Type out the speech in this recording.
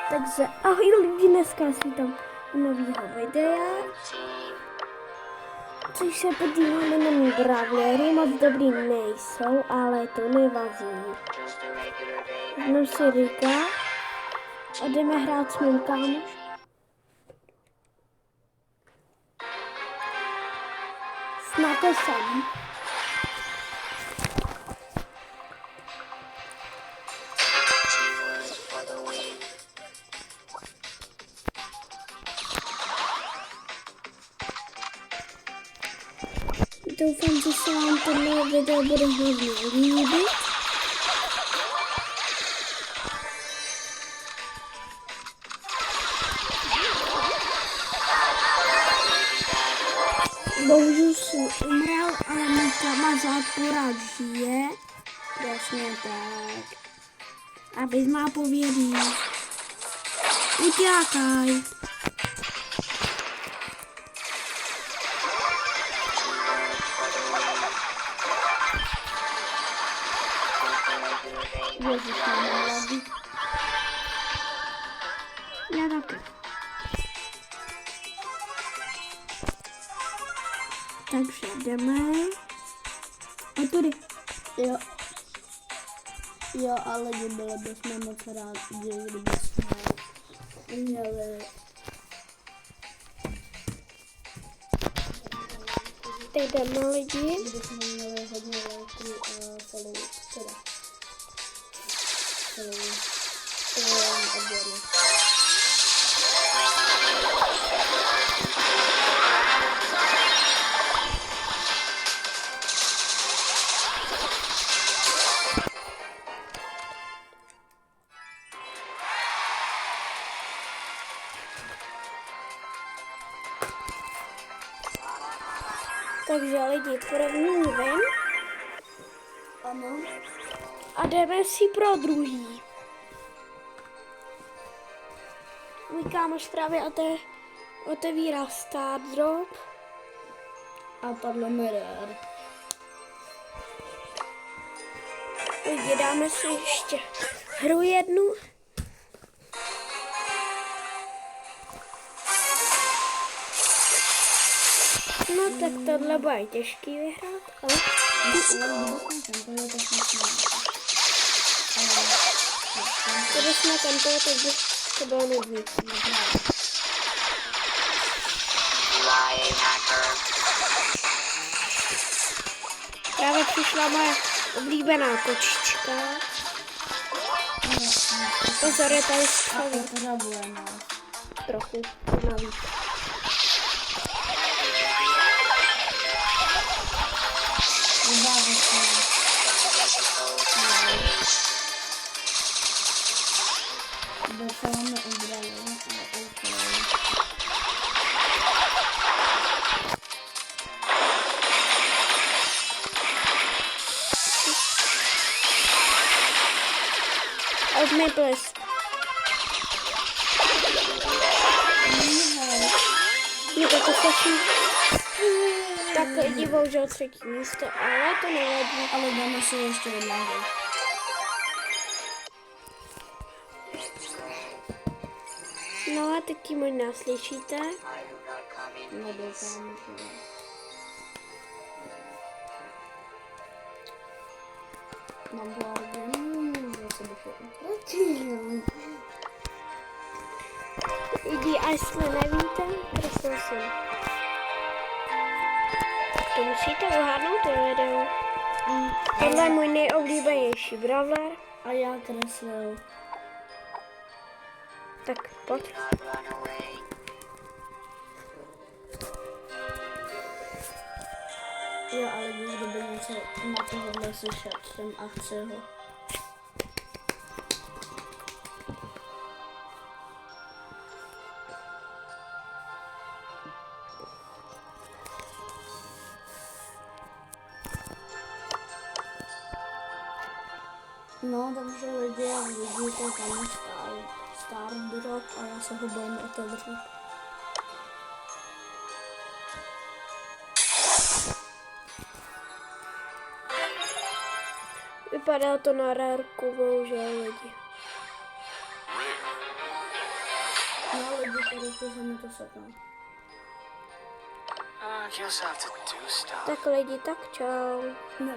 Takže ahoj lidi, dneska si tam u nového videa, což se podíváme na mý bravlery, moc dobrý nejsou, ale to nevadí. Vezmeme si Rika a jdeme hrát s mým kámošem. Snad to jsem. Doufám, že se vám tohle video bude hodně líbit. Bohužel jsem umřel, ale můj kamarád pořád žije. Přesně tak. Abys má pověří. Utěkaj. Ježiš, mám hlavy. Já taky. Takže jdeme. A tudy. Jo, ale byli bychom moc rádi, kdybychom měli. Teď jdeme lidi. Kdybychom měli hodně velký celou oboru. Takže lidi, první ven. Ano. A jdeme si pro druhý. Můj kámoš právě otevírá Star Drop. A padlo mi rare. Lidi, dáme si ještě hru jednu. No tak tohle bude těžký vyhrát, ale... Když jsme tempo, tak by to bylo nudný. Právě přišla moje oblíbená kočička. Pozor, je tady skvělý. Trochu, navíc. Docáváme ubrali, ale OK. Od mi ples. No to slyším. Tak lidi, bohužel třetí místo, ale to nevadí. Ale dáme si ještě jednou. No a taky možná slyšíte. No doufám, že ne. Mám hlavně, zase bych je Lidi, a jestli nevíte, prosím si. To musíte uhádnout to video. Tohle je můj nejoblíbenější brawler. A já kreslil. Tak pojď. Jo, ale někdo by něco na tohle slyšet, jsem a chci ho. No, takže lidi, jak vidíte, tam je Star Drop a já se ho bojím otevřít. Vypadá to na rárku, bohužel lidi. chodit rychle, že mi to sekne. Guess I have to do stuff. Tak lidi, tak čau. Ne,